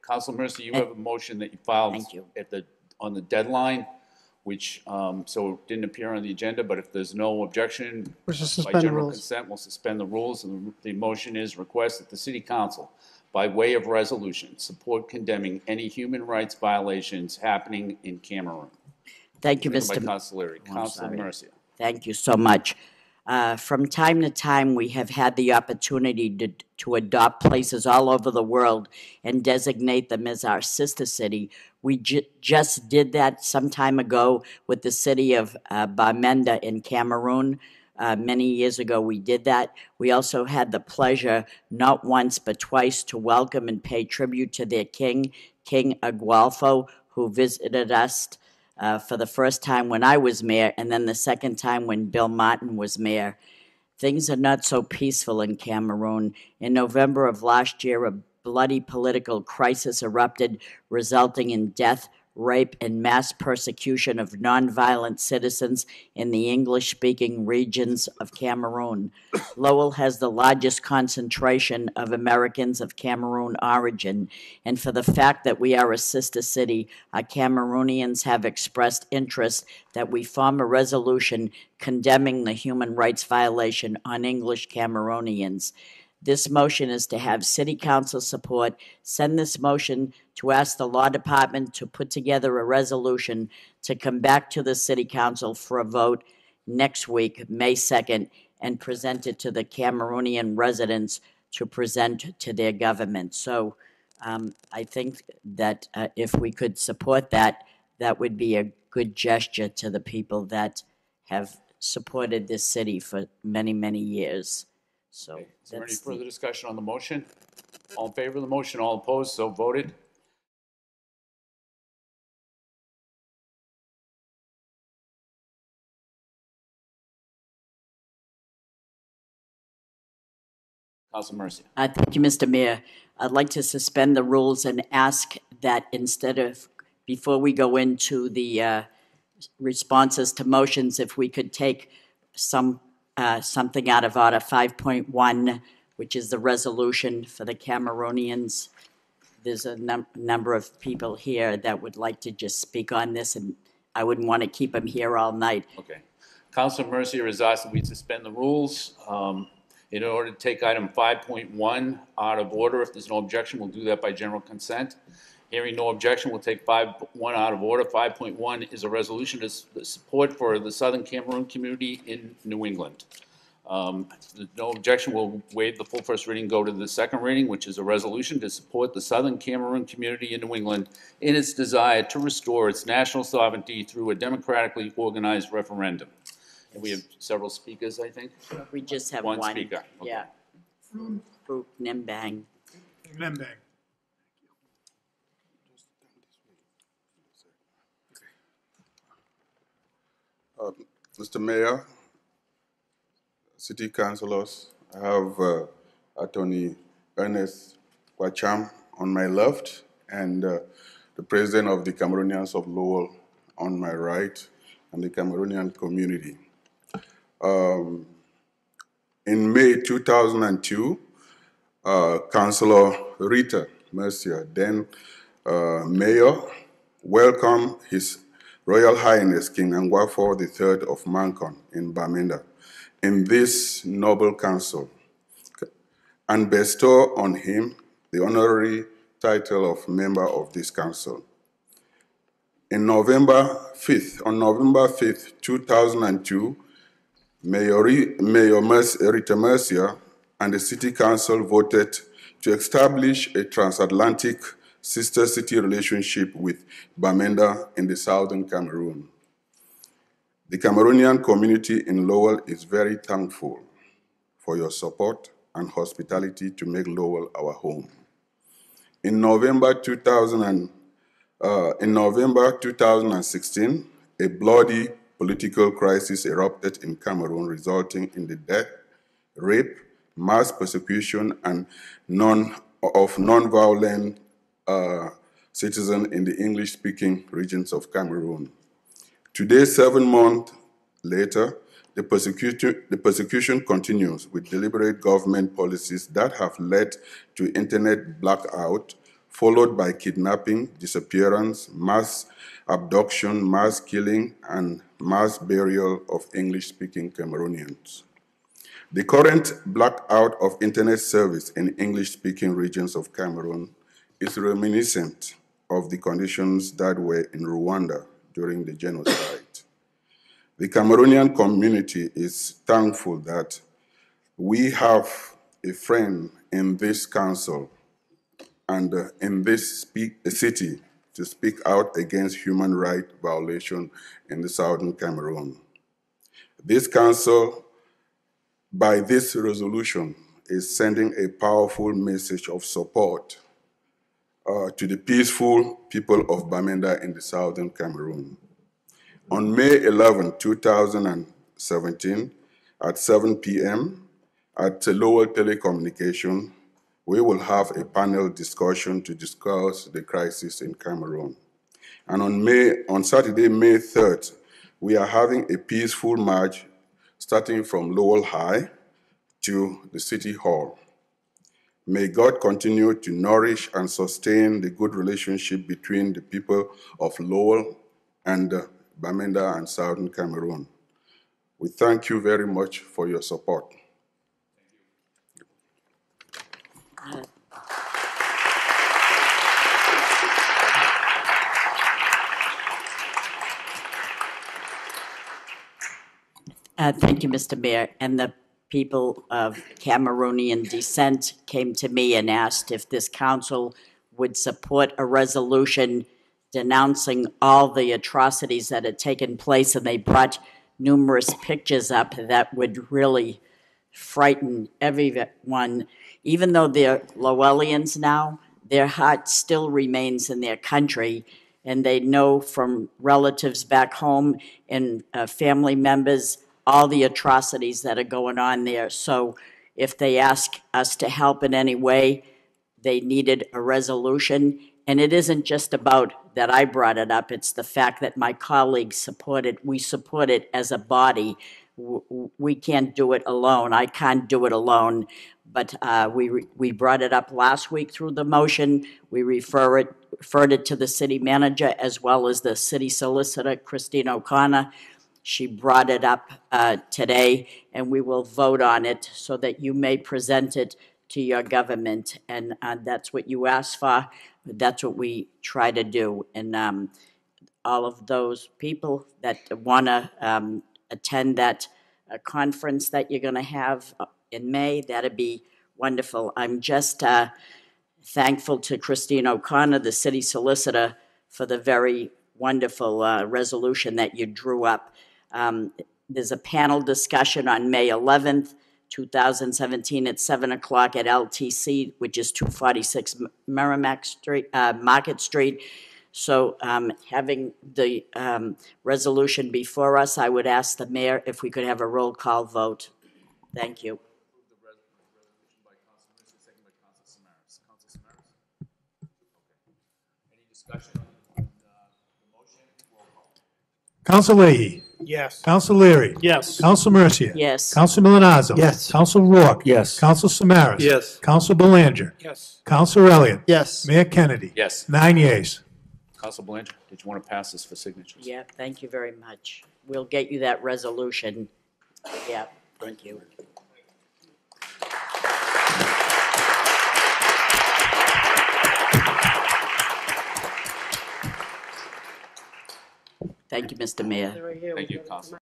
Councilor Mercer, you have a motion that you filed Thank you. on the deadline, which, so it didn't appear on the agenda, but if there's no objection, We'll just by suspend the general rules. consent, we'll suspend the rules. And the motion is request that the City Council, by way of resolution, support condemning any human rights violations happening in Cameroon. Thank you, Seconded Mr. by Councilor Leary. I'm Councilor sorry. Mercia. Thank you so much. From time to time, we have had the opportunity to adopt places all over the world and designate them as our sister city. We just did that some time ago with the city of Bamenda in Cameroon. Many years ago, we did that. We also had the pleasure, not once but twice, to welcome and pay tribute to their king, King Agualfo, who visited us for the first time when I was mayor, and then the second time when Bill Martin was mayor. Things are not so peaceful in Cameroon. In November of last year, a bloody political crisis erupted, resulting in death, rape, and mass persecution of nonviolent citizens in the English-speaking regions of Cameroon. Lowell has the largest concentration of Americans of Cameroon origin, and for the fact that we are a sister city, our Cameroonians have expressed interest that we form a resolution condemning the human rights violation on English Cameroonians. This motion is to have City Council support. Send this motion to ask the Law Department to put together a resolution to come back to the City Council for a vote next week, May 2nd, and present it to the Cameroonian residents to present to their government. So I think that if we could support that, that would be a good gesture to the people that have supported this city for many, many years. So Is there any further discussion on the motion? All in favor of the motion, all opposed, so voted. Councilor Mercia. Thank you, Mr. Mayor. I'd like to suspend the rules and ask that instead of, before we go into the responses to motions, if we could take something out of Order 5.1, which is the resolution for the Cameroonians. There's a number of people here that would like to just speak on this, and I wouldn't want to keep them here all night. Okay. Councilor Mercia has asked that we suspend the rules in order to take item 5.1 out of order. If there's no objection, we'll do that by general consent. Hearing no objection, we'll take 5.1 out of order. 5.1 is a resolution to support for the Southern Cameroon community in New England. If there's no objection, we'll waive the full first reading, go to the second reading, which is a resolution to support the Southern Cameroon community in New England in its desire to restore its national sovereignty through a democratically organized referendum. And we have several speakers, I think. We just have one. Speaker. Okay. Yeah. Fruit Nimbang. Nimbang. Mr. Mayor, City Councilors, I have Attorney Ernest Kwacham on my left and the President of the Cameroonians of Lowell on my right, and the Cameroonian community. In May 2002, Councillor Rita Mercia, then Mayor, welcomed His Royal Highness King Agualfo III of Mancon in Bamenda in this noble council and bestow on him the honorary title of member of this council. On November 5th, 2002, Mayor Rita Mercia and the City Council voted to establish a transatlantic sister city relationship with Bamenda in the Southern Cameroon. The Cameroonian community in Lowell is very thankful for your support and hospitality to make Lowell our home. In November 2016, a bloody political crisis erupted in Cameroon, resulting in the death, rape, mass persecution, and non-violent citizens in the English-speaking regions of Cameroon. Today, 7 months later, the persecution continues with deliberate government policies that have led to internet blackout, followed by kidnapping, disappearance, mass abduction, mass killing, and mass burial of English-speaking Cameroonians. The current blackout of internet service in English-speaking regions of Cameroon is reminiscent of the conditions that were in Rwanda during the genocide. The Cameroonian community is thankful that we have a friend in this council and in this city to speak out against human rights violation in the Southern Cameroon. This council, by this resolution, is sending a powerful message of support to the peaceful people of Bamenda in the Southern Cameroon. On May 11, 2017, at 7 p.m. at Lowell Telecommunication, we will have a panel discussion to discuss the crisis in Cameroon. And on Saturday, May 3rd, we are having a peaceful march starting from Lowell High to the City Hall. May God continue to nourish and sustain the good relationship between the people of Lowell and Bamenda and Southern Cameroon. We thank you very much for your support. Thank you, Mr. Mayor. And the people of Cameroonian descent came to me and asked if this council would support a resolution denouncing all the atrocities that had taken place, and they brought numerous pictures up that would really frighten everyone. Even though they're Lowellians now, their heart still remains in their country, and they know from relatives back home and family members all the atrocities that are going on there. So if they ask us to help in any way, they needed a resolution. And it isn't just about that I brought it up, it's the fact that my colleagues support it. We support it as a body. We can't do it alone. I can't do it alone. But we brought it up last week through the motion. We referred it to the city manager as well as the city solicitor, Christine O'Connor. She brought it up today, and we will vote on it so that you may present it to your government. And that's what you asked for. That's what we try to do. And all of those people that want to attend that conference that you're going to have in May, that'd be wonderful. I'm just thankful to Christine O'Connor, the city solicitor, for the very wonderful resolution that you drew up. There's a panel discussion on May 11th, 2017 at 7 o'clock at LTC, which is 246 Merrimack Street, Market Street. So having the resolution before us, I would ask the mayor if we could have a roll call vote. Thank you. Any discussion on the motion? Roll call. Counsel Leahy. Yes. Counsel Leary. Yes. Counsel Mercier. Yes. Counsel Milanazzo. Yes. Counsel Rourke. Yes. Counsel Samaras. Yes. Counsel Belanger. Yes. Counsel Elliott. Yes. Mayor Kennedy. Yes. 9 yeas. Council Belanger, did you want to pass this for signatures? Yeah, thank you very much. We'll get you that resolution. Yeah, thank you. Thank you, Mr. Mayor. Thank you, Council.